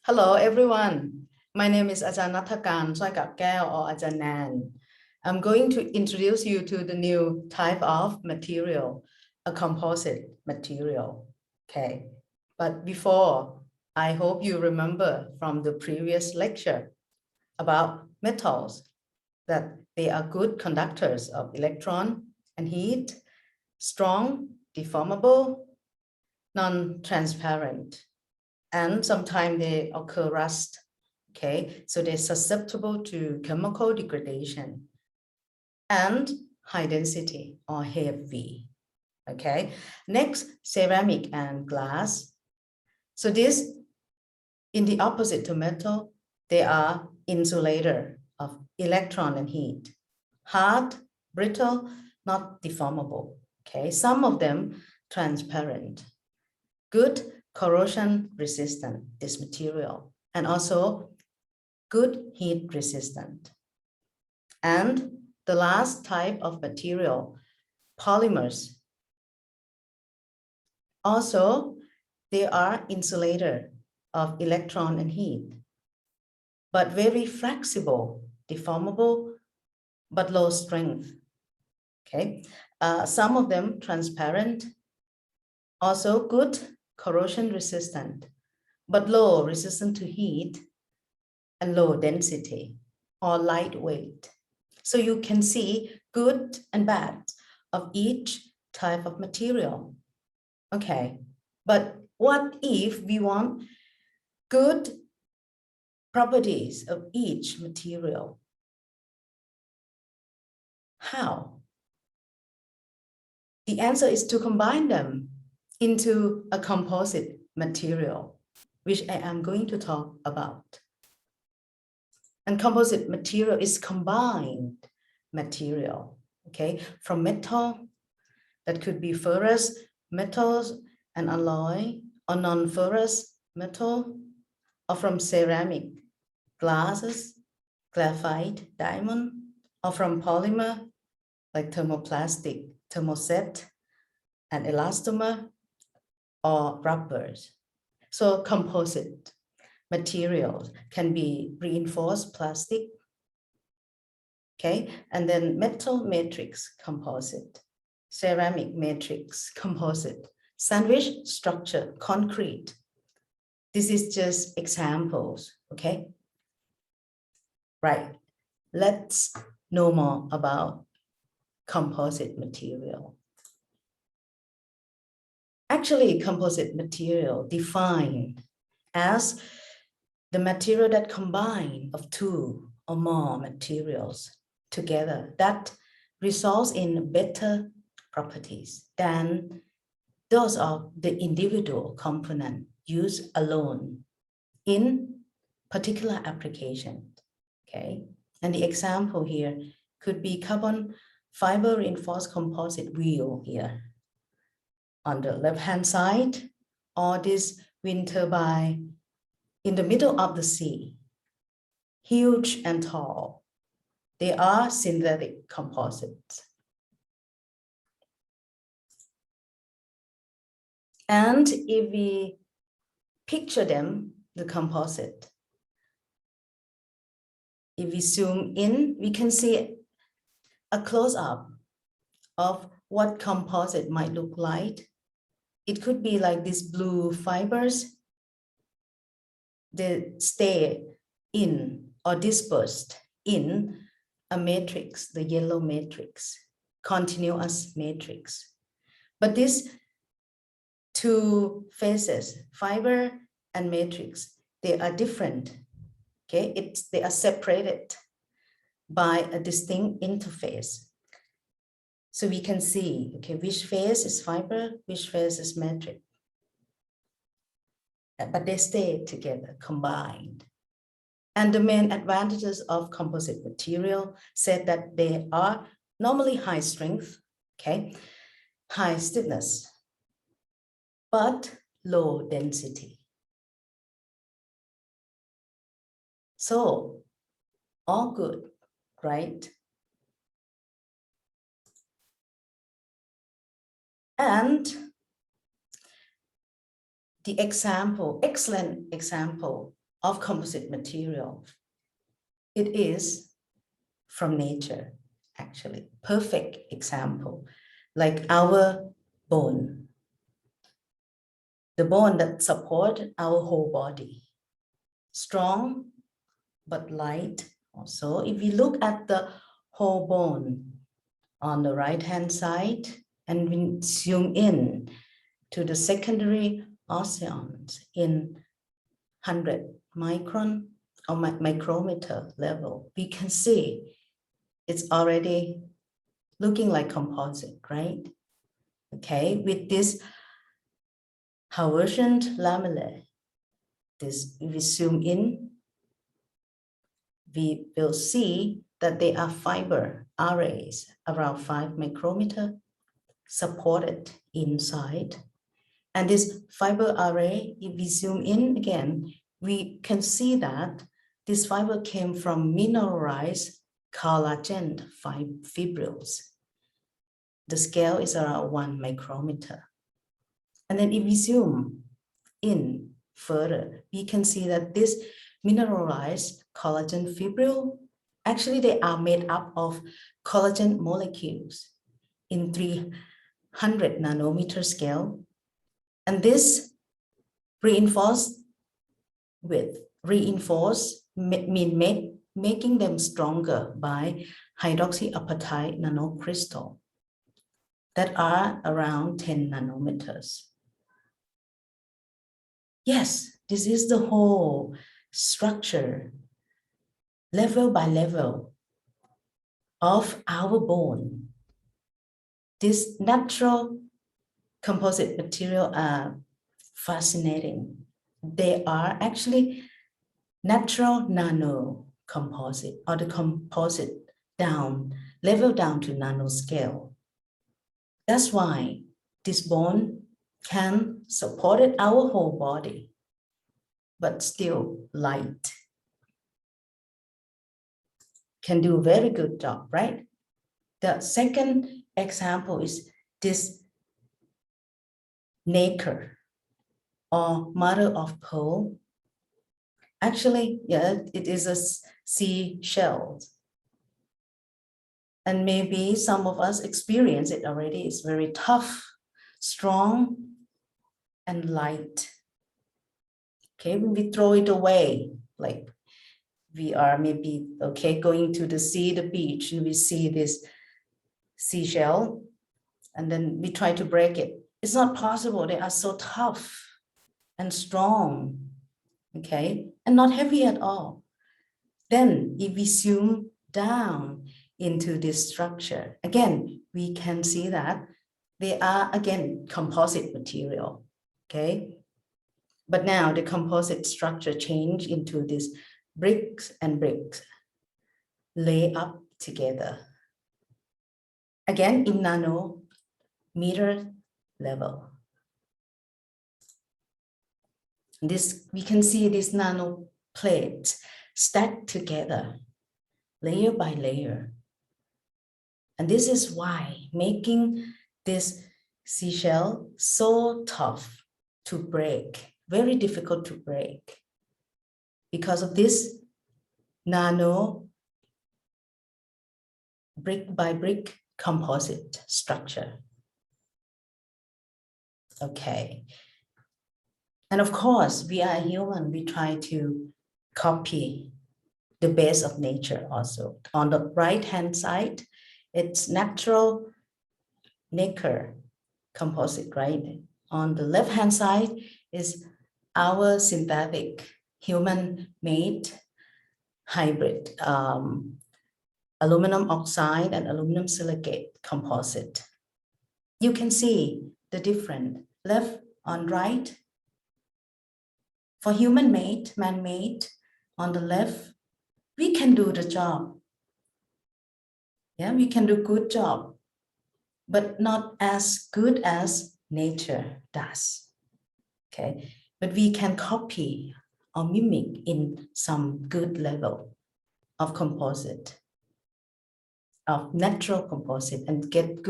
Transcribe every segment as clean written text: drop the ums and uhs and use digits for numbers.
Hello, everyone. My name is Ajahn Nathakan Soikapkeo or Ajahn Nan. I'm going to introduce you to the new type of material, a composite material. Okay, but before, I hope you remember from the previous lecture about metals that they are good conductors of electron and heat, strong, deformable, non-transparent, and sometimes they occur rust. Okay, so they're susceptible to chemical degradation and high density or heavy. Okay, next, ceramic and glass. So this, in the opposite to metal, they are insulator of electron and heat, hard, brittle, not deformable. Okay, some of them transparent, good corrosion resistant, this material, and also good heat resistant. And the last type of material, polymers. Also, they are insulator of electron and heat, but very flexible, deformable, but low strength. Okay, some of them transparent, also good corrosion resistant, but low resistant to heat and low density or lightweight. So you can see good and bad of each type of material. Okay, but what if we want good properties of each material? How? The answer is to combine them into a composite material, which I am going to talk about. And composite material is combined material, okay, from metal, that could be ferrous metals and alloy, or non-ferrous metal, or from ceramic, glasses, graphite, diamond, or from polymer, like thermoplastic, thermoset, and elastomer, or rubbers. So composite materials can be reinforced plastic, okay, and then metal matrix composite, ceramic matrix composite, sandwich structure, concrete. This is just examples, okay? Right, let's know more about composite material. Actually, composite material defined as the material that combine of two or more materials together that results in better properties than those of the individual component used alone in particular application. Okay, and the example here could be carbon fiber reinforced composite wheel here on the left-hand side, or this wind turbine in the middle of the sea, huge and tall. They are synthetic composites. And if we picture them, the composite, if we zoom in, we can see a close-up of what composite might look like. It could be like these blue fibers. They stay in or dispersed in a matrix, the yellow matrix, continuous matrix. But these two phases, fiber and matrix, they are different. Okay, they are separated by a distinct interface. So we can see, okay, which phase is fiber, which phase is matrix. But they stay together, combined. And the main advantages of composite material said that they are normally high strength, okay, high stiffness, but low density. So all good, right? And the example, excellent example of composite material. It is from nature, actually. Perfect example, like our bone. The bone that support our whole body. Strong, but light also. If we look at the whole bone on the right-hand side, and we zoom in to the secondary osteons in 100 micron or micrometer level, we can see it's already looking like composite, right? Okay, with this Hauerschend lamellae, this, if we zoom in, we will see that they are fiber arrays around 5 micrometer supported inside. And this fiber array, if we zoom in again, we can see that this fiber came from mineralized collagen fibrils. The scale is around 1 micrometer. And then if we zoom in further, we can see that this mineralized collagen fibril, actually they are made up of collagen molecules in 300 nanometer scale. And this reinforced mean making them stronger by hydroxyapatite nanocrystal that are around 10 nanometers. Yes, this is the whole structure, level by level, of our bone. This natural composite material are fascinating. They are actually natural nano composite, or the composite down, level down to nanoscale. That's why this bone can support our whole body, but still light. Can do a very good job, right? The second example is this nacre, or mother of pearl. Actually, yeah, it is a seashell. And maybe some of us experience it already. It's very tough, strong, and light. Okay, when we throw it away, like we are maybe, okay, going to the sea, the beach, and we see this seashell, and then we try to break it. It's not possible. They are so tough and strong, okay, and not heavy at all. Then if we zoom down into this structure, again, we can see that they are, again, composite material, okay? But now the composite structure change into these bricks and bricks lay up together. Again, in nanometer level. This, we can see these nano plates stacked together, layer by layer. And this is why making this seashell so tough to break, very difficult to break, because of this nano brick by brick composite structure. Okay. And of course, we are human, we try to copy the best of nature also. On the right-hand side, it's natural nacre composite, right? On the left-hand side is our synthetic human-made hybrid aluminum oxide and aluminum silicate composite. You can see the difference left on right. For human-made, man-made, on the left, we can do the job. Yeah, we can do good job, but not as good as nature does. Okay, but we can copy or mimic in some good level of composite, of natural composite, and get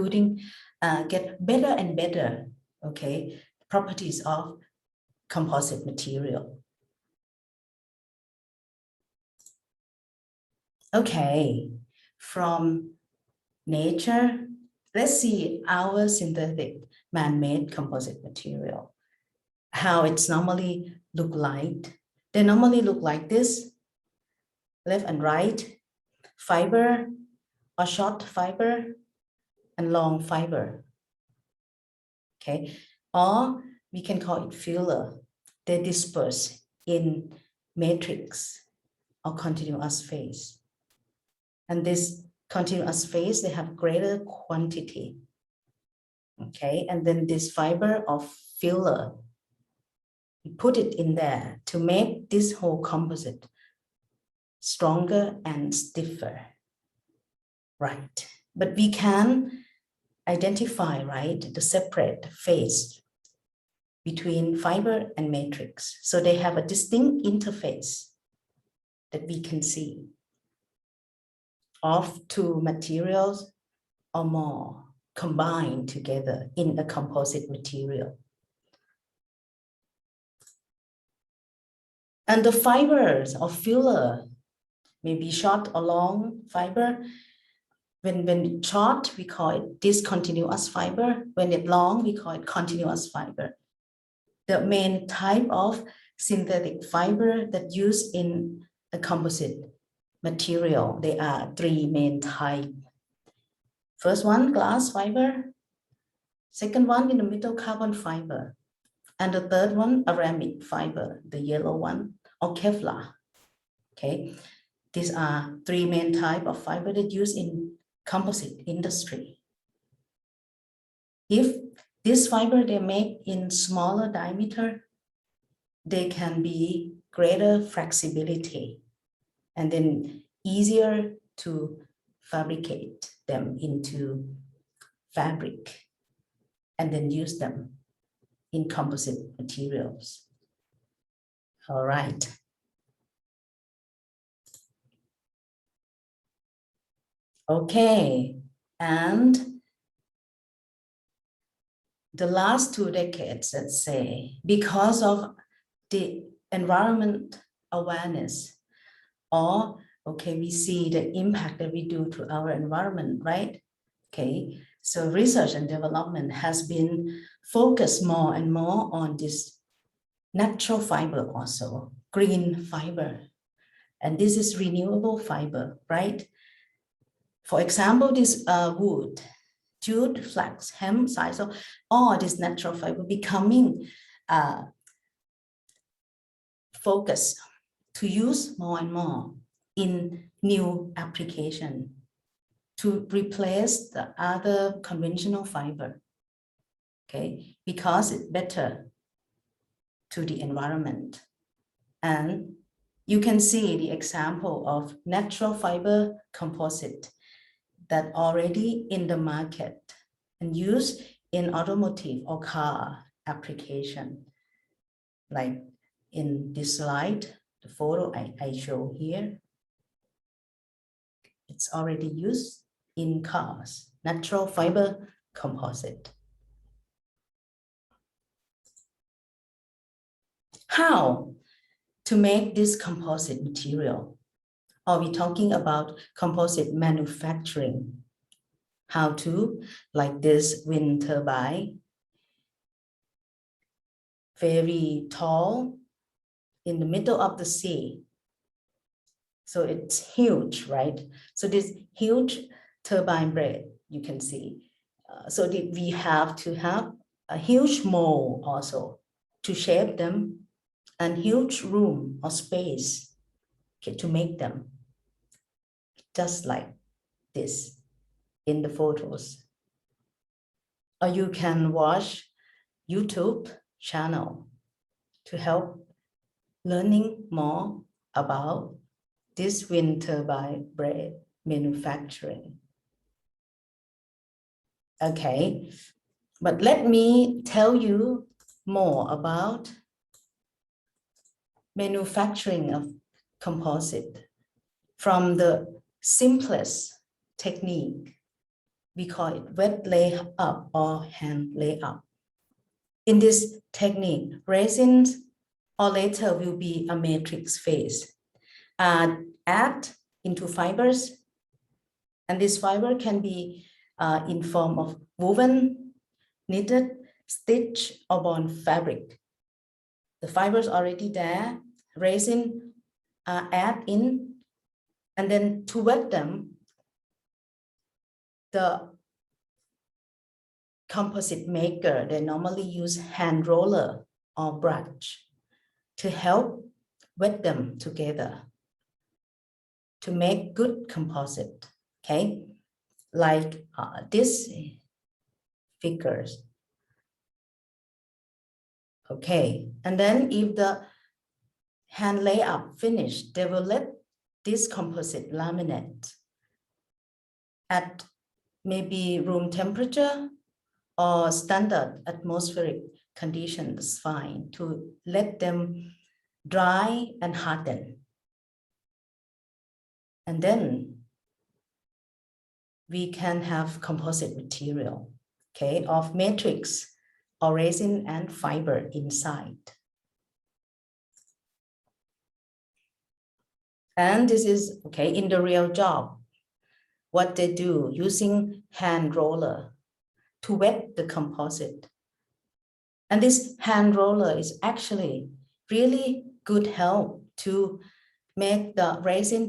better and better, okay, properties of composite material. Okay, from nature, let's see our synthetic man-made composite material, how it's normally look like. They normally look like this, left and right, fiber or short fiber and long fiber, okay? Or we can call it filler. They disperse in matrix or continuous phase. And this continuous phase, they have greater quantity, okay? And then this fiber of filler, we put it in there to make this whole composite stronger and stiffer, right? But we can identify, right, the separate phase between fiber and matrix. So they have a distinct interface that we can see of two materials or more combined together in a composite material. And the fibers of filler may be short or long fiber. When short, we call it discontinuous fiber. When it's long, we call it continuous fiber. The main type of synthetic fiber that used in a composite material, there are three main types. First one, glass fiber. Second one, in the middle, carbon fiber. And the third one, ceramic fiber, the yellow one, or Kevlar. Okay, these are three main types of fiber that used in composite industry. If this fiber they make in smaller diameter, they can be greater flexibility and then easier to fabricate them into fabric and then use them in composite materials. All right. Okay, and the last 2 decades, let's say, because of the environment awareness, or, okay, we see the impact that we do to our environment, right? Okay, so research and development has been focused more and more on this natural fiber also, green fiber. And this is renewable fiber, right? For example, this wood, jute, flax, hemp, sisal, all this natural fiber becoming focused to use more and more in new application to replace the other conventional fiber, okay? Because it's better to the environment. And you can see the example of natural fiber composite that already in the market and used in automotive or car application. Like in this slide, the photo I show here, it's already used in cars, natural fiber composite. How to make this composite material? Are we talking about composite manufacturing? How to, like this wind turbine, very tall in the middle of the sea. So it's huge, right? So this huge turbine blade, you can see. So we have to have a huge mold also to shape them and huge room or space, okay, to make them just like this in the photos. Or you can watch YouTube channel to help learning more about this wind turbine blade manufacturing. Okay, but let me tell you more about manufacturing of composite from the simplest technique. We call it wet lay up or hand lay up. In this technique, resins or later will be a matrix phase. At into fibers. And this fiber can be in form of woven, knitted, stitch, or bond fabric. The fibers already there, resin add in, and then to wet them, the composite maker, they normally use hand roller or brush to help wet them together to make good composite, okay? Like this figures. Okay, and then if the hand layup finished, they will let this composite laminate at maybe room temperature or standard atmospheric conditions fine to let them dry and harden. And then we can have composite material, okay, of matrix or resin and fiber inside. And this is, okay, in the real job, what they do using hand roller to wet the composite. And this hand roller is actually really good help to make the resin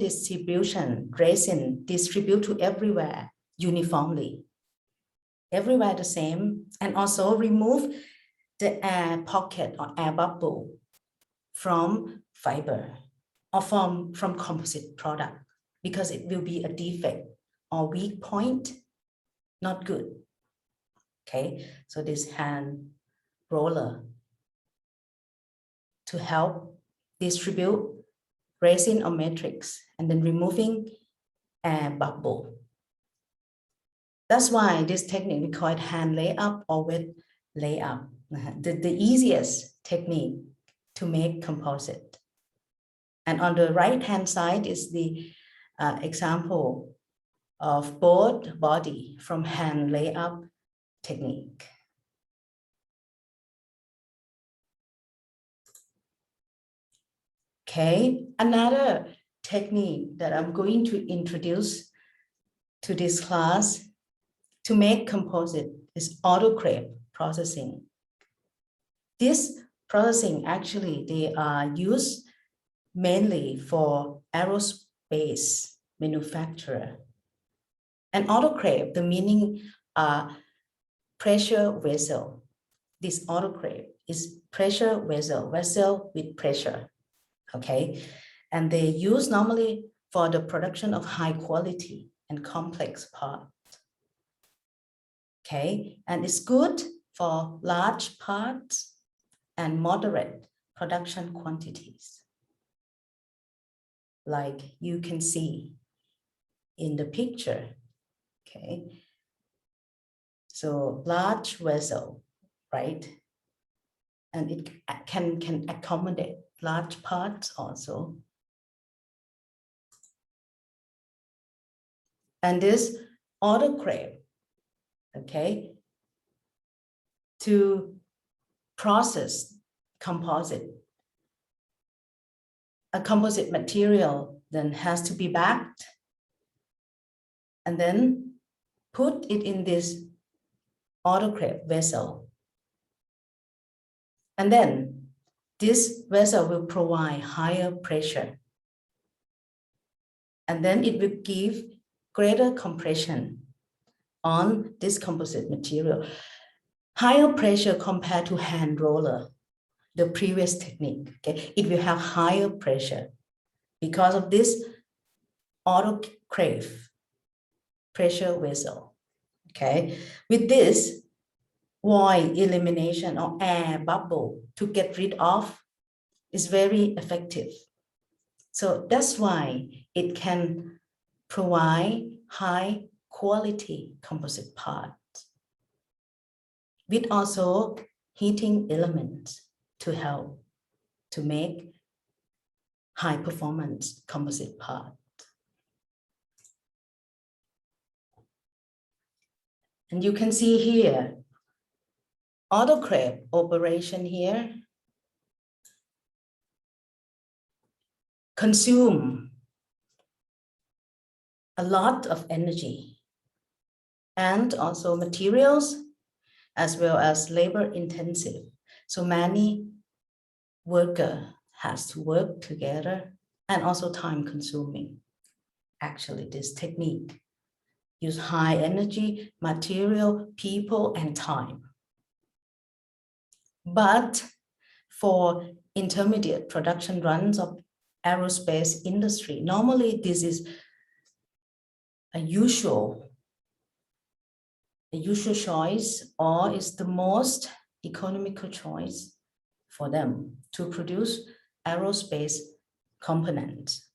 distribute to everywhere uniformly. Everywhere the same, and also remove the air pocket or air bubble from fiber or from composite product, because it will be a defect or weak point, not good. Okay, so this hand roller to help distribute resin or matrix and then removing air bubble. That's why this technique we call it hand layup or wet layup. The easiest technique to make composite. And on the right hand side is the example of both body from hand layup technique. Okay, another technique that I'm going to introduce to this class to make composite is autoclave processing. This processing actually they are used mainly for aerospace manufacturer. And autoclave, the meaning pressure vessel. This autoclave is pressure vessel with pressure. Okay, and they use normally for the production of high quality and complex parts. Okay, and it's good for large parts and moderate production quantities, like you can see in the picture. Okay, so large vessel, right? And it can accommodate large parts also. And this autoclave, okay, to process composite. A composite material then has to be bagged and then put it in this autoclave vessel. And then this vessel will provide higher pressure. And then it will give greater compression on this composite material. Higher pressure compared to hand roller, the previous technique, okay? It will have higher pressure because of this autoclave pressure vessel, okay? With this, void elimination or air bubble to get rid of is very effective. So that's why it can provide high quality composite parts with also heating elements to help to make high performance composite part. And you can see here, autoclave operation here consume a lot of energy and also materials as well as labor intensive. So many workers has to work together and also time consuming. Actually, this technique use high energy, material, people, and time. But for intermediate production runs of aerospace industry, normally this is a usual choice, or is the most economical choice for them to produce aerospace components.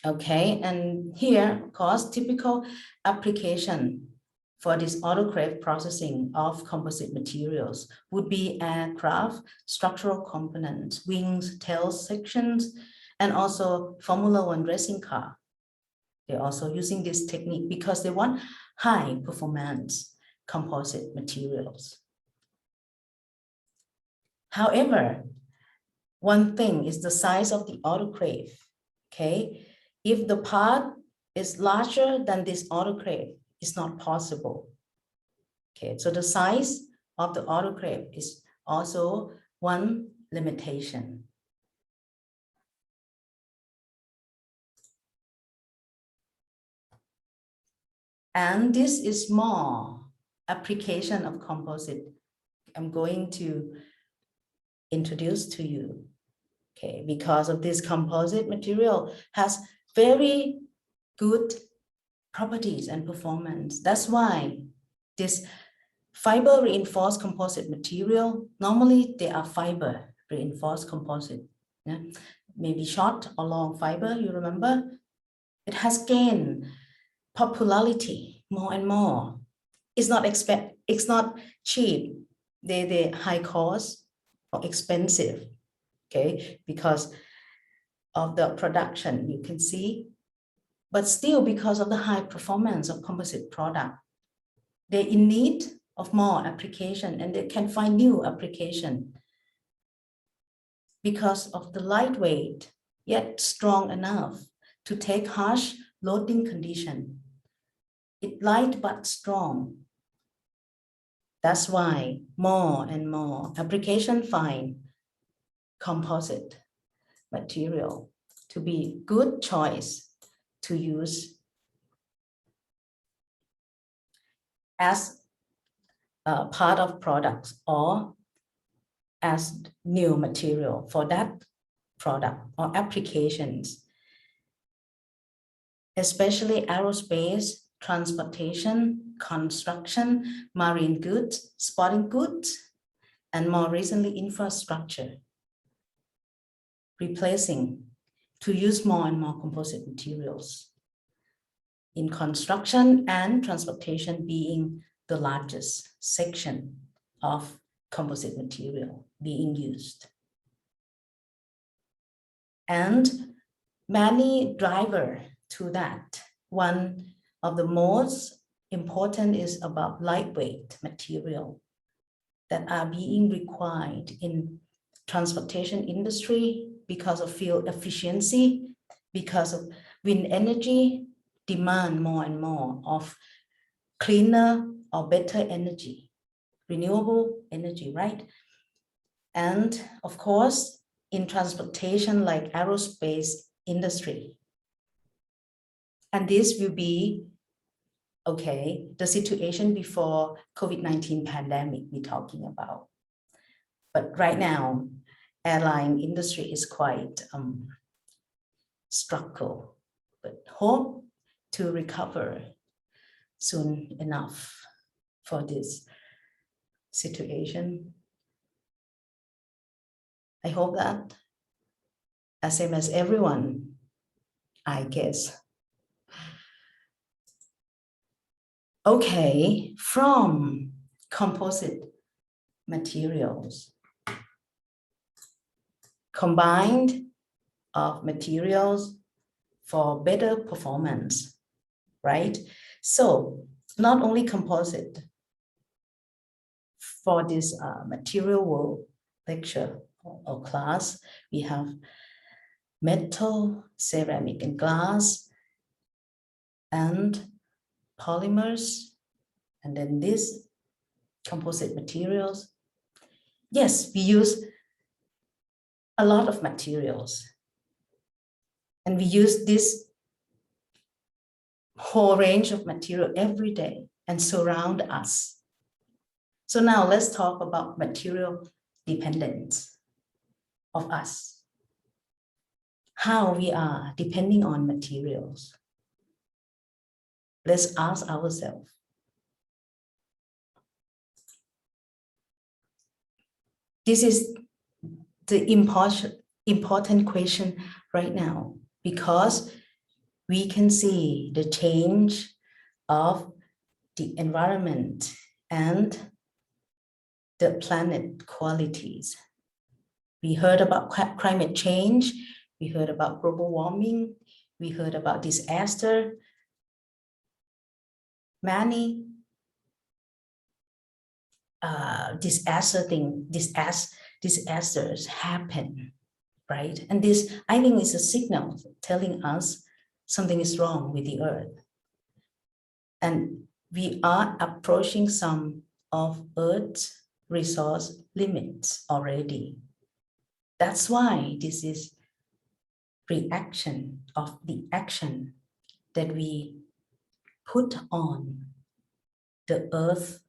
Okay, and here, of course, typical application for this autoclave processing of composite materials would be aircraft, structural components, wings, tails sections, and also Formula One racing car. They're also using this technique because they want high performance composite materials. However, one thing is the size of the autoclave, okay? If the part is larger than this autoclave, it's not possible. Okay, so the size of the autoclave is also one limitation. And this is more application of composite I'm going to introduce to you. Okay, because of this composite material has very good properties and performance. That's why this fiber reinforced composite material, normally they are fiber reinforced composite, yeah? Maybe short or long fiber, you remember? It has gained popularity more and more. It's not cheap, they high cost or expensive, okay, because of the production, you can see. But still, because of the high performance of composite product, they're in need of more application, and they can find new application because of the lightweight, yet strong enough to take harsh loading condition. It's light but strong. That's why more and more application find composite material to be good choice to use as a part of products or as new material for that product or applications, especially aerospace, transportation, construction, marine goods, sporting goods, and more recently infrastructure, replacing to use more and more composite materials in construction and transportation being the largest section of composite material being used. And many drivers to that. One of the most important is about lightweight material that are being required in transportation industry because of fuel efficiency, because of wind energy, demand more and more of cleaner or better energy, renewable energy, right? And of course, in transportation like aerospace industry. And this will be, okay, the situation before COVID-19 pandemic we're talking about. But right now, airline industry is quite struggle, but hope to recover soon enough for this situation. I hope that, as same as everyone, I guess. Okay, from composite materials, combined of materials for better performance, right? So not only composite for this material world lecture or class. We have metal, ceramic, and glass, and polymers, and then this composite materials. Yes, we use a lot of materials, and we use this whole range of material every day and surround us. So now let's talk about material dependence of us. How we are depending on materials. Let's ask ourselves. This is the important question right now, because we can see the change of the environment and the planet qualities. We heard about climate change, we heard about global warming, we heard about disaster. Many disasters happen, right? And this, I think, is a signal telling us something is wrong with the earth. And we are approaching some of Earth's resource limits already. That's why this is reaction of the action that we put on the Earth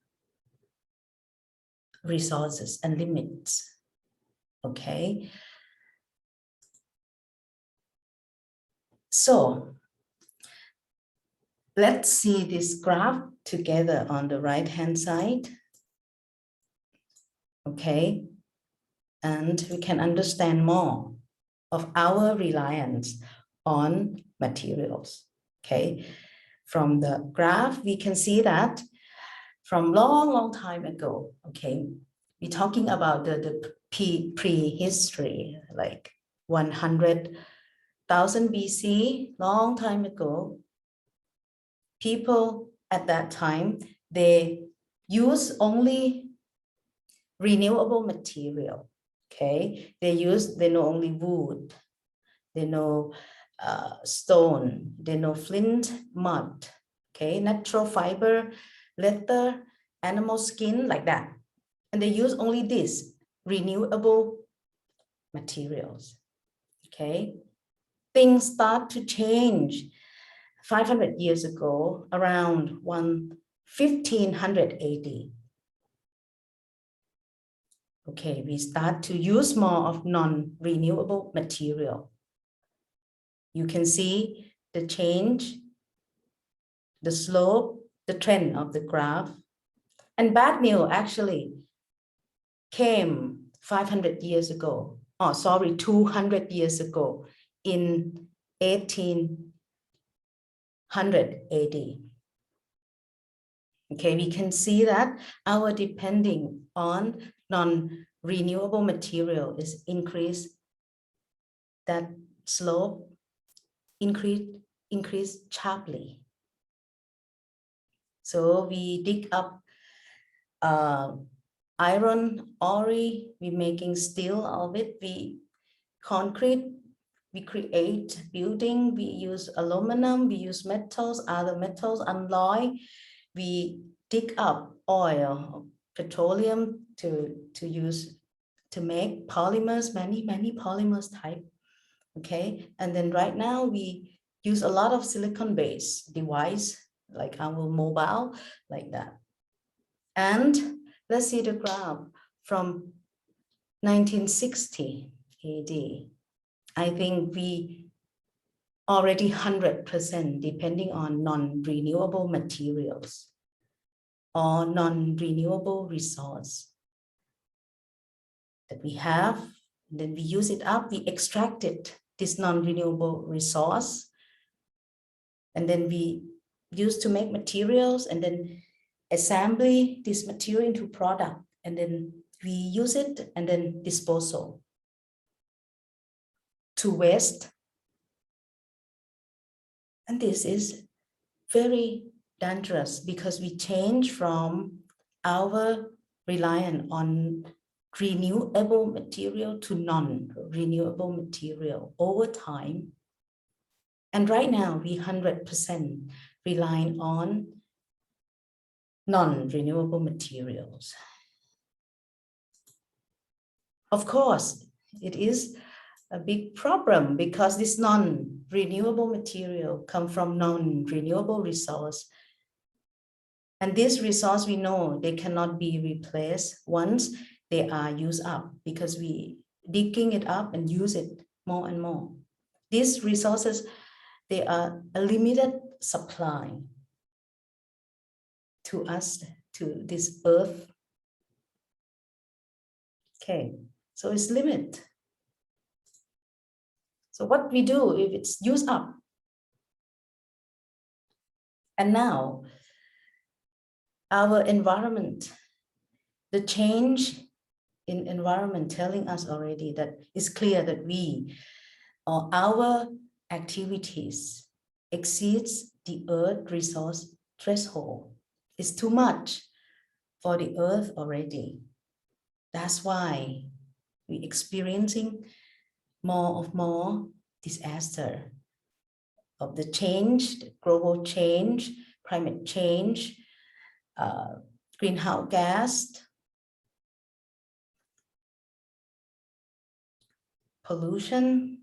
resources and limits. Okay. So let's see this graph together on the right-hand side. Okay. And we can understand more of our reliance on materials. Okay. From the graph, we can see that from long time ago, okay, we're talking about the prehistory, like 100,000 BC, long time ago. People at that time, they use only renewable material, okay? They know only wood, they know stone, they know flint, mud, okay? Natural fiber, leather, animal skin, like that. And they use only this renewable materials, okay? Things start to change 500 years ago, around 1500 AD. Okay, we start to use more of non-renewable material. You can see the change, the slope, the trend of the graph. And bad news actually came 500 years ago. Oh, sorry, 200 years ago in 1800 AD. Okay, we can see that our depending on non-renewable material is increased. That slope increased sharply. So we dig up iron ore, we making steel of it, we concrete, we create building, we use aluminum, we use metals, other metals, alloy, we dig up oil, petroleum to use to make polymers, many polymers type, okay? And then right now we use a lot of silicon-based device, like our mobile, like that. And let's see the graph from 1960 AD. I think we already 100% depending on non-renewable materials or non-renewable resource that we have. Then we use it up, we extracted this non-renewable resource, and then we use to make materials, and then assembly this material into product, and then we use it and then disposal to waste. And this is very dangerous because we change from our reliance on renewable material to non-renewable material over time. And right now, we 100% rely on non-renewable materials. Of course, it is a big problem because this non-renewable material come from non-renewable resource. And this resource, we know they cannot be replaced once they are used up because we digging it up and use it more and more. These resources, they are a limited supply to us, to this earth. Okay, so it's limit. So what we do if it's used up? And now, our environment, the change in environment telling us already that it's clear that we or our activities exceeds the earth resource threshold. It's too much for the earth already. That's why we're experiencing more disaster of the change, the global change, climate change, greenhouse gas, pollution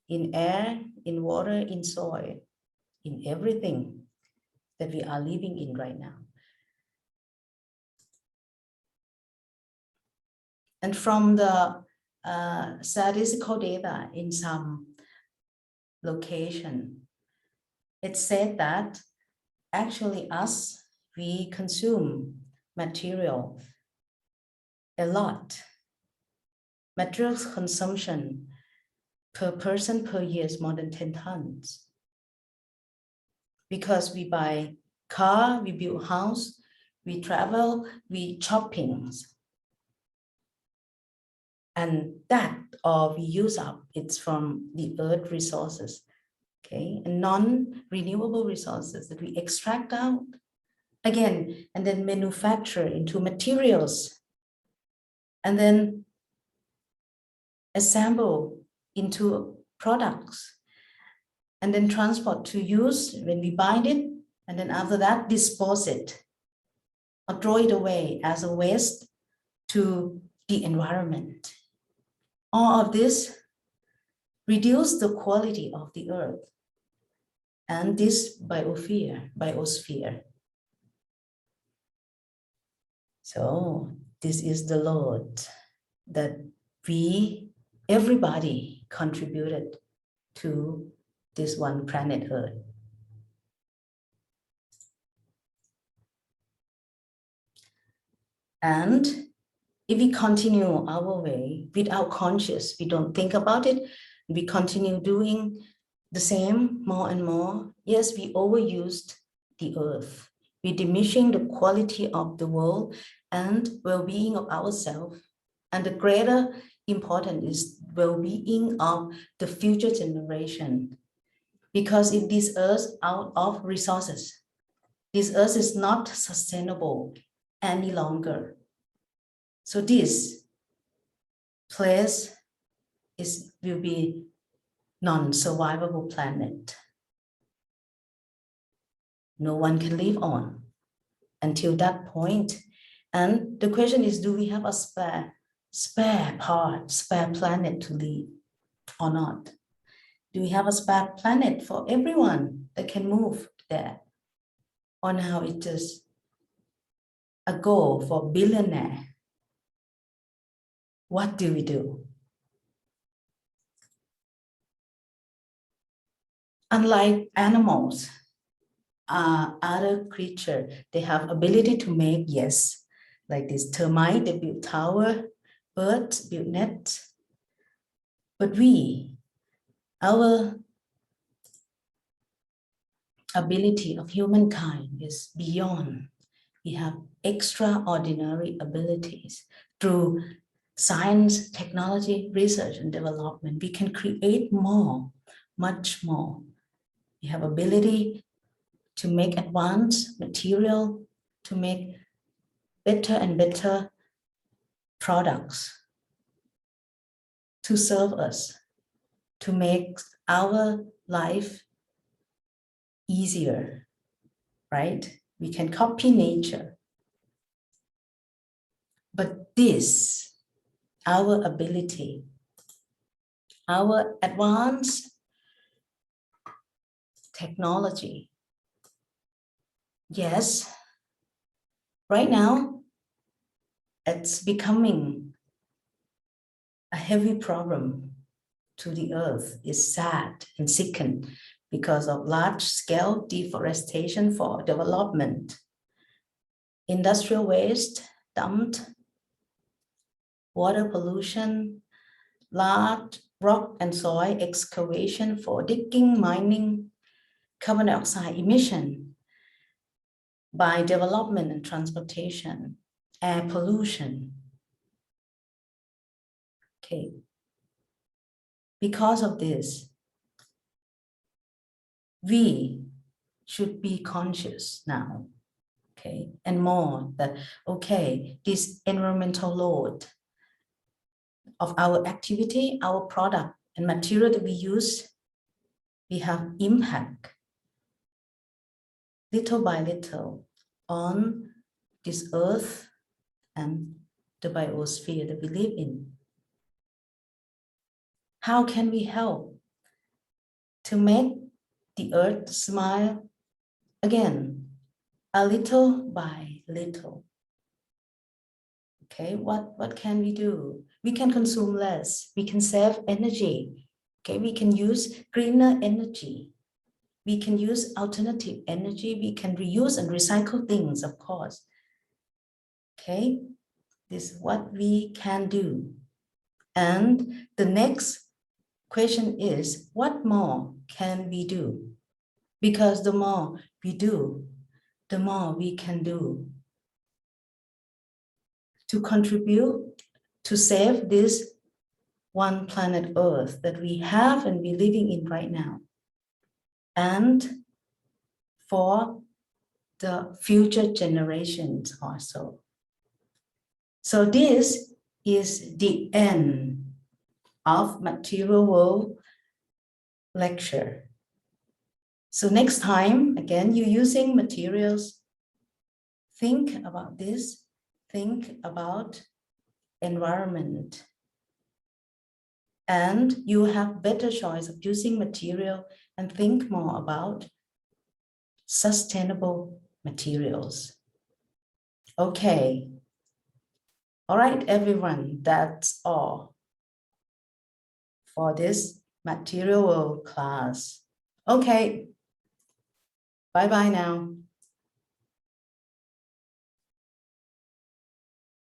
in air, in water, in soil, in everything that we are living in right now. And from the statistical data in some location, it said that actually us, we consume material a lot. Materials consumption per person per year is more than 10 tons. Because we buy car, we build house, we travel, we shopping. And that all we use up, it's from the earth resources, okay? And non-renewable resources that we extract out, again, and then manufacture into materials, and then assemble into products, and then transport to use when we bind it, and then after that, dispose it or throw it away as a waste to the environment. All of this reduce the quality of the earth and this biosphere. So this is the load that everybody contributed to this one planet Earth. And if we continue our way without conscious, we don't think about it, we continue doing the same more and more. Yes, we overused the earth. We're diminishing the quality of the world and well-being of ourselves. And the greater important is well-being of the future generation. Because if this earth out of resources, this earth is not sustainable any longer. So this place will be non-survivable planet. No one can live on until that point. And the question is, do we have a spare planet to live or not? Do we have a spare planet for everyone that can move there? Or now it's just a goal for billionaire? What do we do? Unlike animals, other creatures, they have ability to make, yes, like this termite, they build tower, birds build nets. But our ability of humankind is beyond. We have extraordinary abilities through science, technology, research, and development. We can create more, much more. We have ability to make advanced material, to make better and better products to serve us, to make our life easier, right? We can copy nature. But this, our ability, our advanced technology, yes, right now, it's becoming a heavy problem to the earth. Is sad and sickened because of large-scale deforestation for development, industrial waste dumped, water pollution, large rock and soil excavation for digging, mining, carbon dioxide emission by development and transportation, air pollution. Okay. Because of this, we should be conscious now, okay, and more that, okay, this environmental load of our activity, our product and material that we use, we have impact little by little on this earth and the biosphere that we live in. How can we help to make the earth smile again, a little by little? Okay, what can we do? We can consume less, we can save energy. Okay, we can use greener energy. We can use alternative energy. We can reuse and recycle things, of course. Okay, this is what we can do. And the next question is, what more can we do? Because the more we do, the more we can do to contribute to save this one planet Earth that we have and we're living in right now, and for the future generations also. So this is the end of Material World lecture. So next time, again, you're using materials, think about this, think about environment, and you have better choice of using material and think more about sustainable materials. Okay. All right, everyone, that's all for this Material World class. Okay. Bye-bye now.